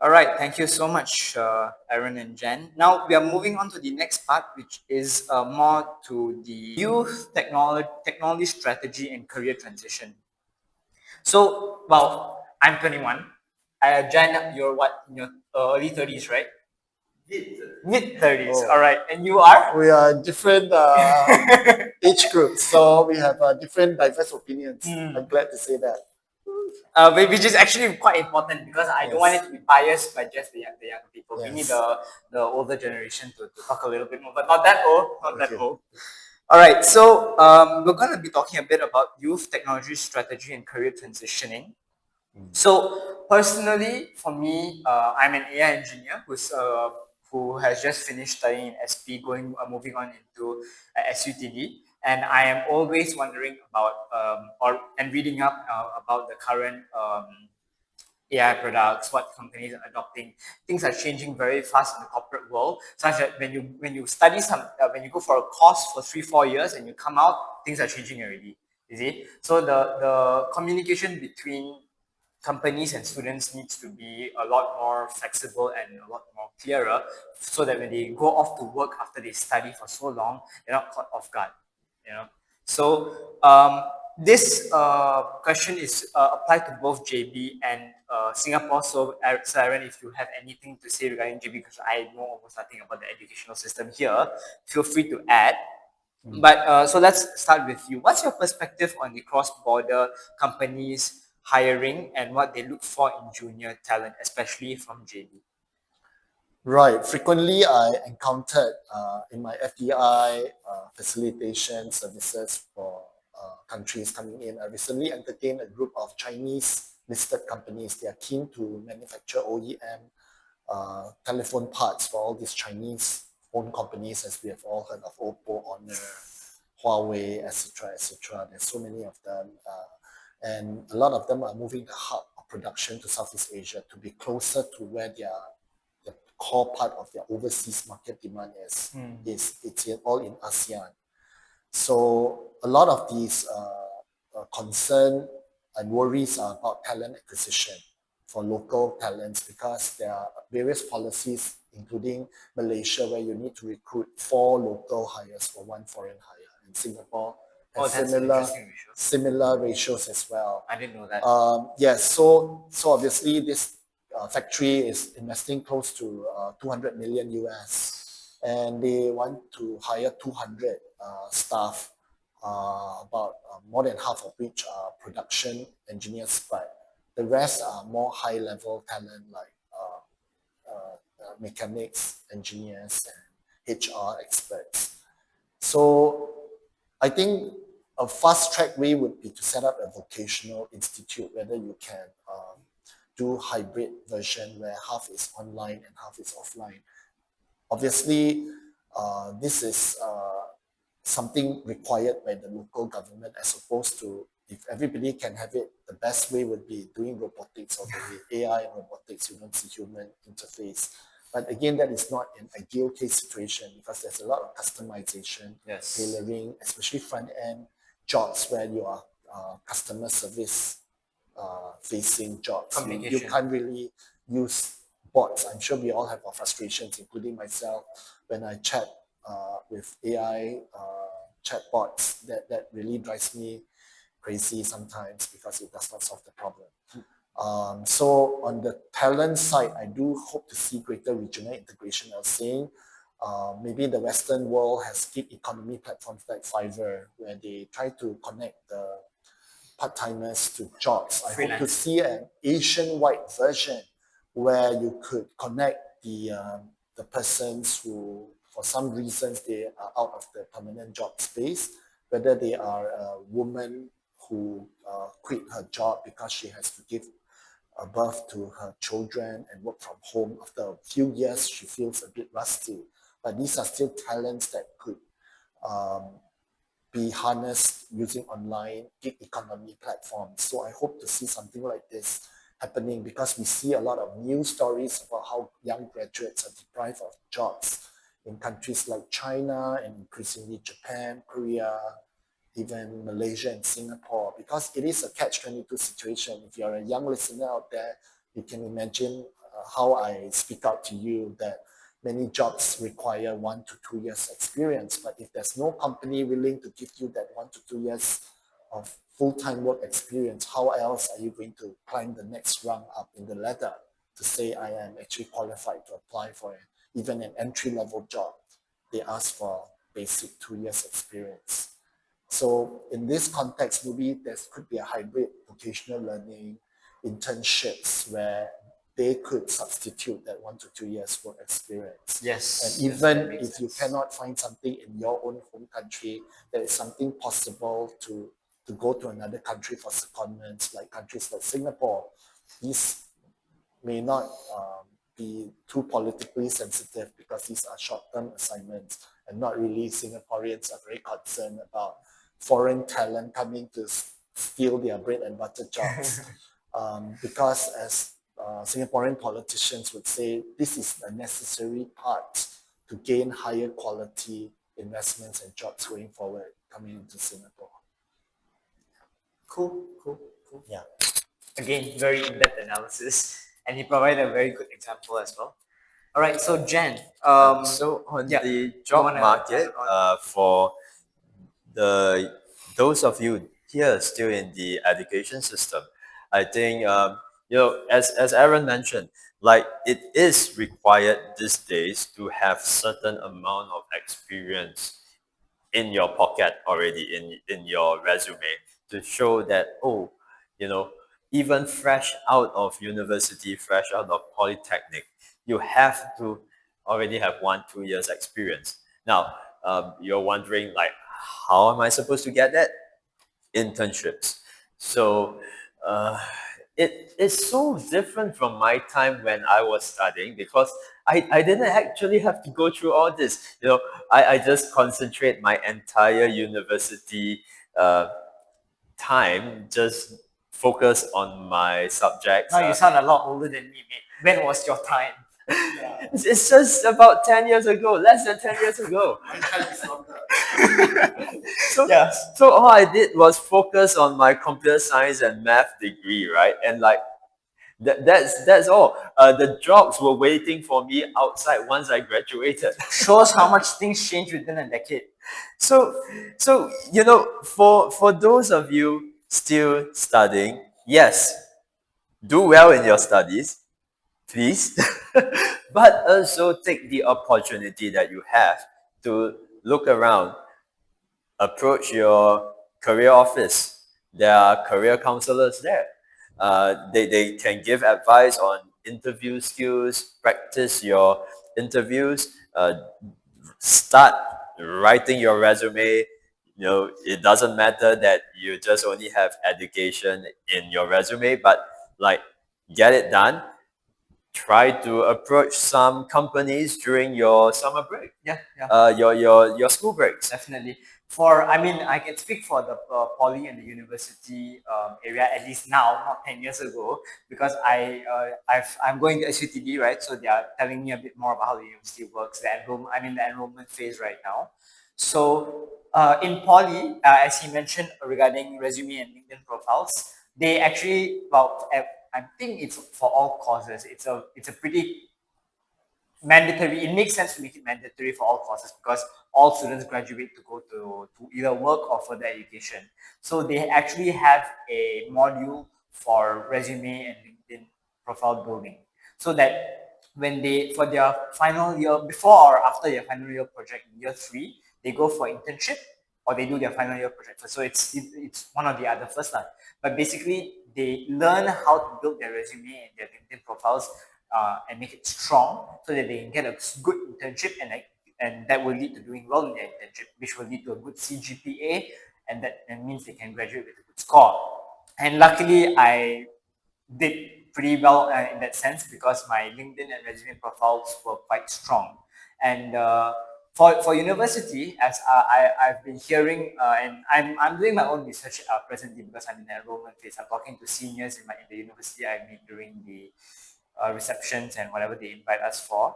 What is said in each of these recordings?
All right, thank you so much, Aaron and Jen. Now we are moving on to the next part, which is more to the youth technology strategy and career transition. So, well, I'm 21. Jen, you're what, in your early 30s, right? Mid 30s. Oh. All right, and you are? We are different age groups, so we have different diverse opinions. I'm glad to say that. Which is actually quite important because I don't want it to be biased by just the younger people. We need Yes. the older generation to talk a little bit more, but not that old, not that Okay. old. All right, so we're going to be talking a bit about youth technology strategy and career transitioning. So personally, for me, I'm an AI engineer who has just finished studying in SP, moving on into SUTD, and I am always wondering about and reading up about the current AI products, what companies are adopting. Things are changing very fast in the corporate world, such that when you study when you go for a course for 3-4 years and you come out, things are changing already. You see, so the communication between companies and students needs to be a lot more flexible and a lot more clearer, so that when they go off to work after they study for so long, they're not caught off guard. You know, so this question is applied to both JB and Singapore. So, Aaron, if you have anything to say regarding JB, because I know almost nothing about the educational system here, feel free to add. But so let's start with you. What's your perspective on the cross-border companies hiring and what they look for in junior talent, especially from JB? Right. Frequently, I encountered in my FDI facilitation services for countries coming in. I recently entertained a group of Chinese listed companies. They are keen to manufacture OEM telephone parts for all these Chinese phone companies, as we have all heard of Oppo, Honor, Huawei, etc., etc. There's so many of them, and a lot of them are moving the hub of production to Southeast Asia to be closer to where the core part of their overseas market demand is. It's all in ASEAN. So a lot of these concern and worries are about talent acquisition for local talents, because there are various policies, including Malaysia, where you need to recruit 4 local hires for 1 foreign hire. In Singapore, Oh, has that's an similar interesting ratio. similar ratios as well. I didn't know that. Yes, so obviously this factory is investing close to 200 million US, and they want to hire 200 staff, about more than half of which are production engineers, but the rest are more high-level talent like mechanics, engineers, and HR experts. So I think a fast-track way would be to set up a vocational institute, whether you can do hybrid version where half is online and half is offline. Obviously, this is something required by the local government, as opposed to if everybody can have it, the best way would be doing robotics, or the AI and robotics, you don't see human interface. But again, that is not an ideal case situation, because there's a lot of customization, Yes. tailoring, especially front-end jobs where you are customer service facing jobs. You Communication. can't really use bots. I'm sure we all have our frustrations, including myself, when I chat with AI chatbots. That really drives me crazy sometimes, because it does not solve the problem. So on the talent side, I do hope to see greater regional integration. I was saying maybe the Western world has gig economy platforms like Fiverr, where they try to connect the part-timers to jobs. I hope to see an Asian-wide version where you could connect the persons who, for some reasons, they are out of the permanent job space, whether they are a woman who quit her job because she has to give birth to her children and work from home. After a few years, she feels a bit rusty. But these are still talents that could be harnessed using online gig economy platforms. So I hope to see something like this happening, because we see a lot of news stories about how young graduates are deprived of jobs in countries like China and increasingly Japan, Korea, even Malaysia and Singapore, because it is a catch-22 situation. If you're a young listener out there, you can imagine how I speak out to you that many jobs require 1 to 2 years experience. But if there's no company willing to give you that 1 to 2 years of full-time work experience, how else are you going to climb the next rung up in the ladder to say I am actually qualified to apply for even an entry-level job? They ask for basic 2 years experience. So in this context, maybe there could be a hybrid vocational learning internships where they could substitute that 1 to 2 years work experience. Yes. And yes, that even makes if you sense. cannot find something in your own home country, there is something possible to go to another country for secondments, like countries like Singapore. These may not be too politically sensitive because these are short-term assignments and not really Singaporeans are very concerned about foreign talent coming to steal their bread and butter jobs. Because as Singaporean politicians would say, this is a necessary part to gain higher quality investments and jobs going forward coming into Singapore. Cool. Yeah. Again, very in-depth analysis, and he provided a very good example as well. All right, so Jen, So on yeah, the you job wanna market, add on? for those of you here still in the education system, I think as Aaron mentioned, like it is required these days to have certain amount of experience in your pocket already in your resume to show that even fresh out of university, fresh out of polytechnic, you have to already have 1 2 years experience. Now you're wondering like, how am I supposed to get that? Internships. So uh, it is so different from my time when I was studying because I didn't actually have to go through all this. I just concentrate my entire university time, just focus on my subjects. Now you sound a lot older than me, mate. When was your time? It's just about 10 years ago, less than 10 years ago. So, Yeah. so all I did was focus on my computer science and math degree, right? And like that's all. The jobs were waiting for me outside once I graduated. Shows how much things change within a decade. So for those of you still studying, yes, do well in your studies, please, but also take the opportunity that you have to look around, approach your career office. There are career counselors there. They can give advice on interview skills, practice your interviews, start writing your resume. It doesn't matter that you just only have education in your resume, but like get it done. Try to approach some companies during your summer break, Yeah. your school breaks. Definitely. I can speak for the poly and the university area at least now, not 10 years ago, because I'm going to SUTD, right? So they are telling me a bit more about how the university works. I'm in the enrollment phase right now. So in poly, as he mentioned regarding resume and LinkedIn profiles, they actually I think it's for all courses. It's a pretty mandatory. It makes sense to make it mandatory for all courses because all students graduate to go to either work or further education. So they actually have a module for resume and LinkedIn profile building, so that when they for their final year, before or after their final year project in year 3, they go for internship or they do their final year project first. So it's one or the other first lah. But basically, they learn how to build their resume and their LinkedIn profiles and make it strong so that they can get a good internship and that will lead to doing well in their internship, which will lead to a good CGPA, and that means they can graduate with a good score. And luckily, I did pretty well in that sense because my LinkedIn and resume profiles were quite strong. And for university, as I've been hearing, and I'm doing my own research presently because I'm in the enrollment phase. I'm talking to seniors in the university I meet during the receptions and whatever they invite us for.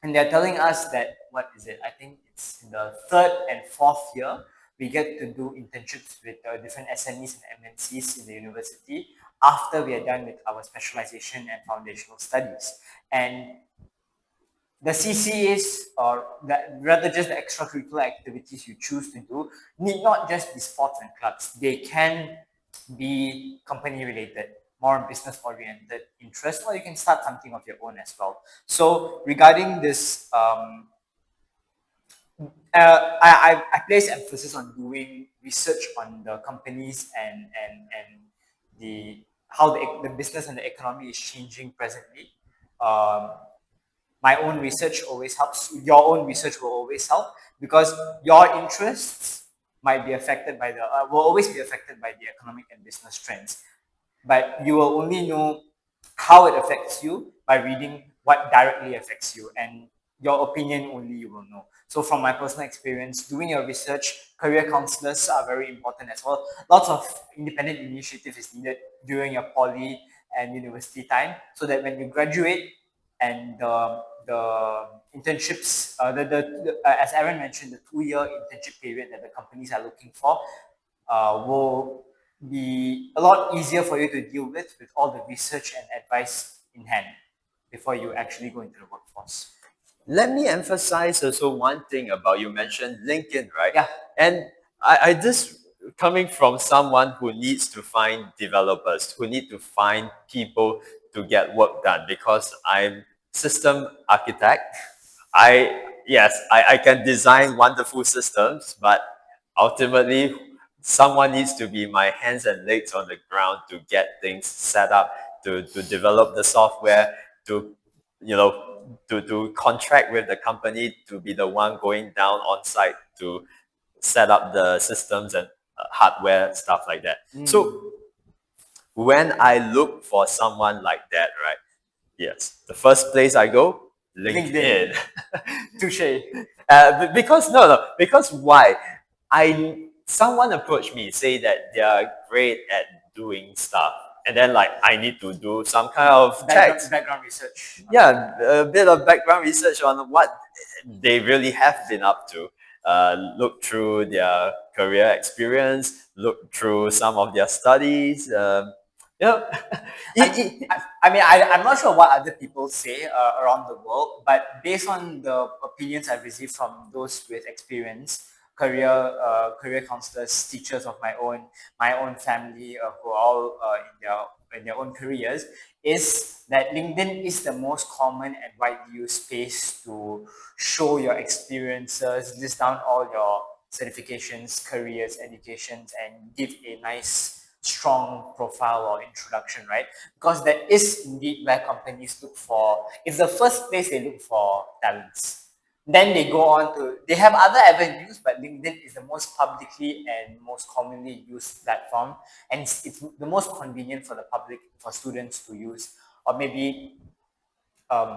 And they're telling us that, what is it? I think it's in the 3rd and 4th year, we get to do internships with different SMEs and MNCs in the university after we are done with our specialization and foundational studies. And the CCAs, or rather just the extracurricular activities you choose to do, need not just be sports and clubs. They can be company related, more business oriented interest, or you can start something of your own as well. So regarding this, I place emphasis on doing research on the companies and the how the business and the economy is changing presently. My own research always helps. Your own research will always help, because your interests might be affected by will always be affected by the economic and business trends. But you will only know how it affects you by reading what directly affects you, and your opinion only you will know. So from my personal experience, doing your research, career counselors are very important as well. Lots of independent initiative is needed during your poly and university time, so that when you graduate and the internships, as Aaron mentioned, the 2-year internship period that the companies are looking for will be a lot easier for you to deal with all the research and advice in hand before you actually go into the workforce. Let me emphasize also one thing about you mentioned LinkedIn, right? Yeah. And I just coming from someone who needs to find developers, who need to find people to get work done, because I'm system architect. I can design wonderful systems, but ultimately someone needs to be my hands and legs on the ground to get things set up, to develop the software, to to contract with the company to be the one going down on site to set up the systems and hardware stuff like that. So when I look for someone like that, right? Yes, the first place I go, LinkedIn. Touche. Because no, because why? Someone approached me, say that they are great at doing stuff, and then like I need to do some kind of checks. Background research. Yeah, a bit of background research on what they really have been up to. Look through their career experience, look through some of their studies. Yeah, I'm not sure what other people say around the world, but based on the opinions I've received from those with experience, career counselors, teachers of my own family, who are all in their own careers, is that LinkedIn is the most common and widely used space to show your experiences, list down all your certifications, careers, educations, and give a nice strong profile or introduction, right? Because that is indeed where companies look for, it's the first place they look for talents. Then they go on to, they have other avenues, but LinkedIn is the most publicly and most commonly used platform. And it's the most convenient for the public, for students to use, or maybe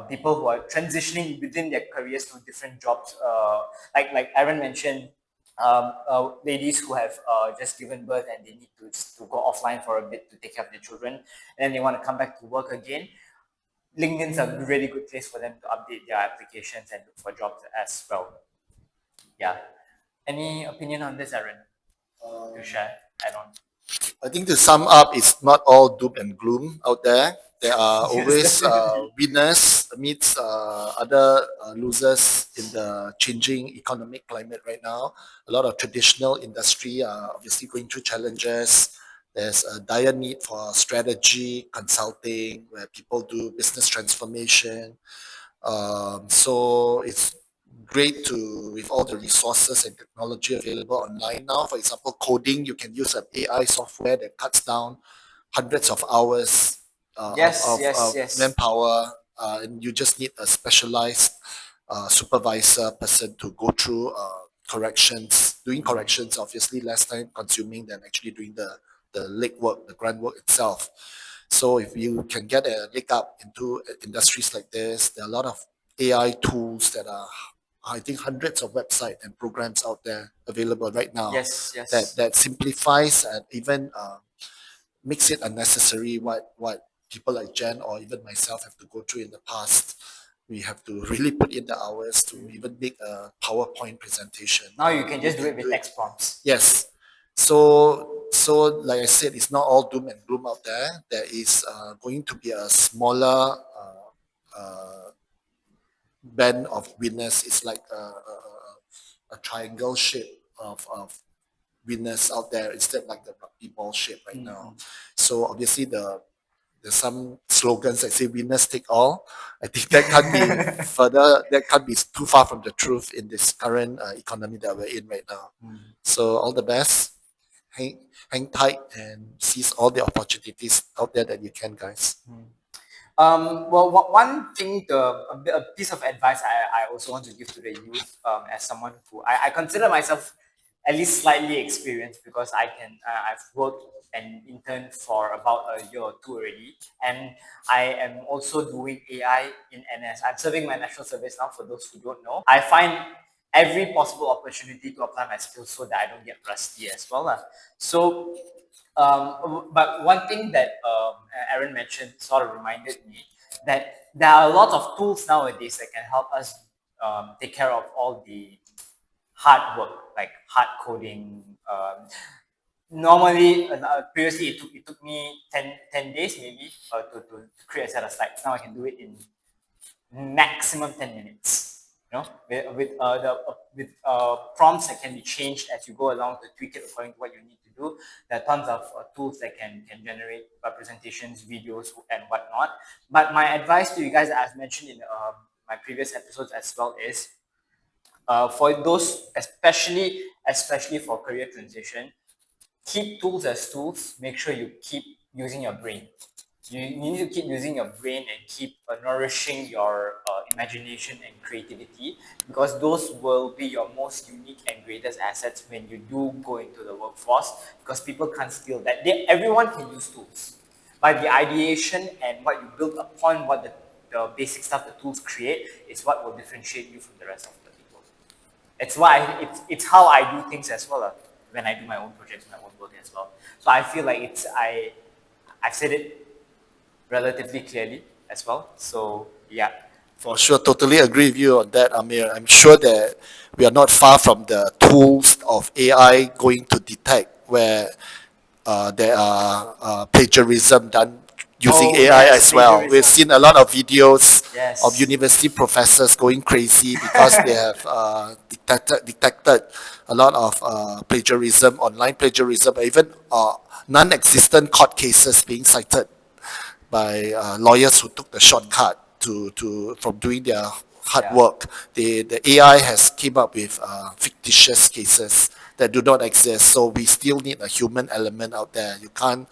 people who are transitioning within their careers to different jobs. Like Aaron mentioned, ladies who have just given birth and they need to go offline for a bit to take care of their children, and then they want to come back to work again. LinkedIn's a really good place for them to update their applications and look for jobs as well. Yeah. Any opinion on this, Aaron? To share, add on. I think to sum up, it's not all doom and gloom out there. There are always winners amidst other losers in the changing economic climate right now. A lot of traditional industry are obviously going through challenges. There's a dire need for strategy, consulting, where people do business transformation. So it's great to, with all the resources and technology available online now. For example, coding, you can use an AI software that cuts down hundreds of hours of manpower, and you just need a specialized supervisor person to go through corrections, doing corrections, obviously less time consuming than actually doing the legwork, the grunt work itself. So if you can get a leg up into industries like this, there are a lot of AI tools that are, I think, hundreds of websites and programs out there available right now Yes. that simplifies and even makes it unnecessary what people like Jen or even myself have to go through in the past. We have to really put in the hours to even make a PowerPoint presentation. Now you can just do it with text prompts. Yes. So So, like I said, it's not all doom and gloom out there. There is going to be a smaller band of winners. It's like a triangle shape of winners out there instead like the rugby ball shape right now. So obviously there's some slogans that say winners take all. I think that can't be further, that can't be too far from the truth in this current economy that we're in right now. So all the best. Hang tight and seize all the opportunities out there that you can, guys. Well, one thing, a piece of advice I also want to give to the youth, as someone who I consider myself at least slightly experienced, because I've worked and interned for about a year or two already, and I am also doing AI in NS. I'm serving my national service now. For those who don't know, I find every possible opportunity to apply my skills so that I don't get rusty as well. So but one thing that Aaron mentioned sort of reminded me that there are a lot of tools nowadays that can help us take care of all the hard work, like hard coding. Normally, previously it took me 10 days maybe to create a set of slides. Now I can do it in maximum 10 minutes. You know, with prompts that can be changed as you go along to tweak it according to what you need to do. There are tons of tools that can generate presentations, videos, and whatnot. But my advice to you guys, as mentioned in my previous episodes as well, is for those, especially for career transition, keep tools as tools. Make sure you keep using your brain. You need to keep using your brain and keep nourishing your imagination and creativity, because those will be your most unique and greatest assets when you do go into the workforce, because people can't steal that. Everyone can use tools, but the ideation and what you build upon, what the basic stuff the tools create, is what will differentiate you from the rest of the people. It's how I do things as well, when I do my own projects, my own work as well. So I feel like I've said it relatively clearly as well. So yeah. For sure, totally agree with you on that, Amir. I'm sure that we are not far from the tools of AI going to detect where there are plagiarism done using Oh AI yes, as well. We've plagiarism. seen a lot of videos of Yes. university professors going crazy because they have detected a lot of plagiarism, online plagiarism, even non-existent court cases being cited by lawyers who took the shortcut from doing their hard Yeah. work. The AI has came up with fictitious cases that do not exist. So we still need a human element out there. You can't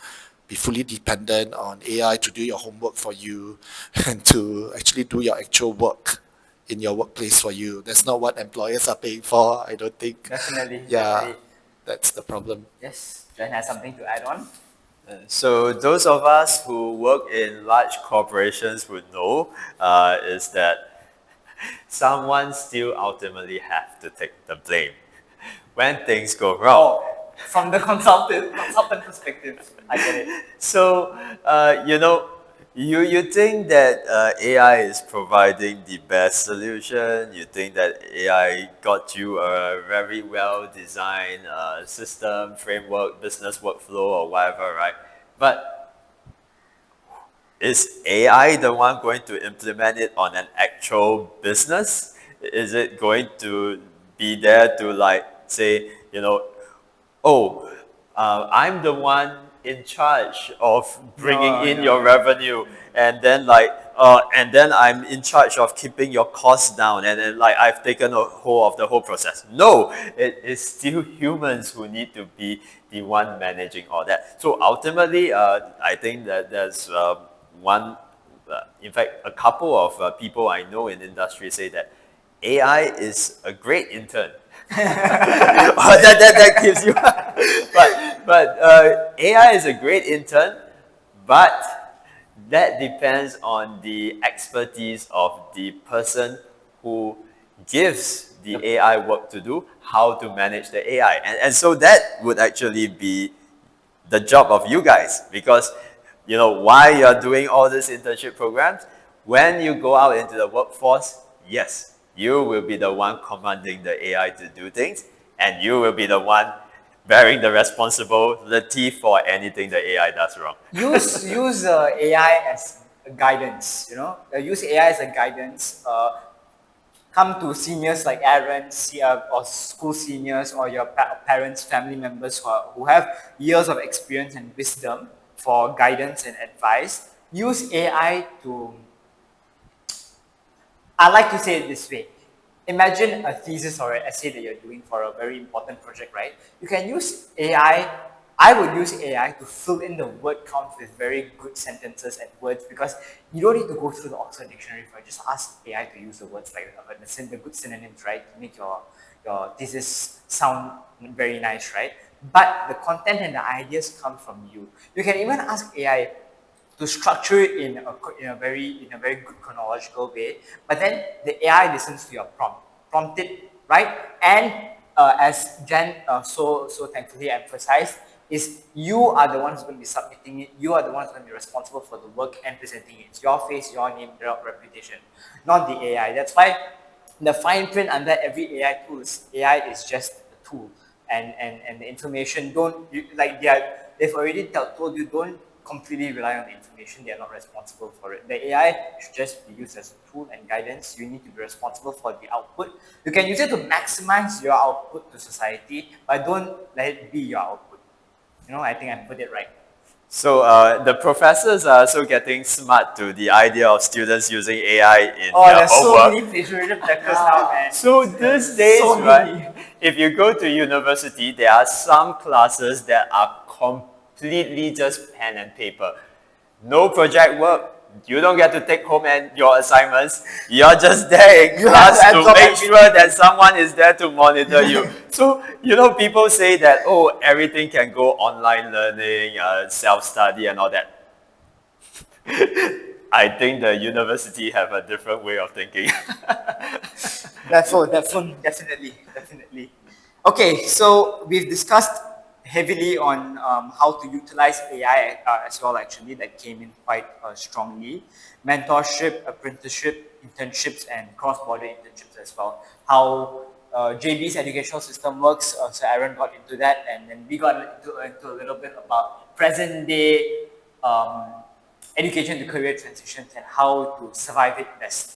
be fully dependent on AI to do your homework for you and to actually do your actual work in your workplace for you. That's not what employers are paying for, I don't think. Definitely, Yeah, definitely. that's the problem. Yes. Jen has something to add on. So those of us who work in large corporations would know is that someone still ultimately have to take the blame when things go wrong. Oh, from the consultant perspective, I get it. So you think that AI is providing the best solution. You think that AI got you a very well designed system, framework, business workflow, or whatever, right? But is AI the one going to implement it on an actual business? Is it going to be there to like say, oh, I'm the one in charge of bringing No, in no, your no. revenue, and then and then I'm in charge of keeping your costs down, and then like I've taken a hold of the whole process. No, it is still humans who need to be the one managing all that. So ultimately, I think that there's one, in fact, a couple of people I know in industry say that AI is a great intern. Oh, that gives you. But AI is a great intern, but that depends on the expertise of the person who gives the Yep. AI work to do, how to manage the AI. And so that would actually be the job of you guys, because while you're doing all these internship programs, when you go out into the workforce, yes, you will be the one commanding the AI to do things, and you will be the one bearing the responsibility for anything the AI does wrong. Use AI as a guidance. Use AI as a guidance. Come to seniors like Aaron, or school seniors, or your parents, family members who have years of experience and wisdom for guidance and advice. Use AI to, I like to say it this way. Imagine a thesis or an essay that you're doing for a very important project, right? You can use AI. I would use AI to fill in the word count with very good sentences and words, because you don't need to go through the Oxford Dictionary for it. Just ask AI to use the words like the good synonyms, right? To make your thesis sound very nice, right? But the content and the ideas come from you. You can even ask AI to structure it in a very good chronological way. But then the AI listens to your prompt it, right? And as Jen so thankfully emphasized, is you are the ones going to be submitting it. You are the ones going to be responsible for the work and presenting it. It's your face, your name, your reputation, not the AI. That's why the fine print under every AI tool is AI is just a tool, and the information don't they've already told you, don't completely rely on the information. They are not responsible for it. The AI should just be used as a tool and guidance. You need to be responsible for the output. You can use it to maximize your output to society, but don't let it be your output. I think I put it right. So the professors are also getting smart to the idea of students using AI in their There's so homework. many plagiarism factors now, man. So these days, So right, many. if you go to university, there are some classes that are completely just pen and paper. No project work. You don't get to take home and your assignments. You're just there in You have class to to absorb make everything. sure that someone is there to monitor you. So, people say that, oh, everything can go online learning, self-study and all that. I think the university have a different way of thinking. Definitely. Okay, so we've discussed heavily on how to utilize AI as well. Actually, that came in quite strongly. Mentorship, apprenticeship, internships, and cross-border internships as well. How JB's educational system works. So Aaron got into that, and then we got into a little bit about present day education to career transitions and how to survive it best.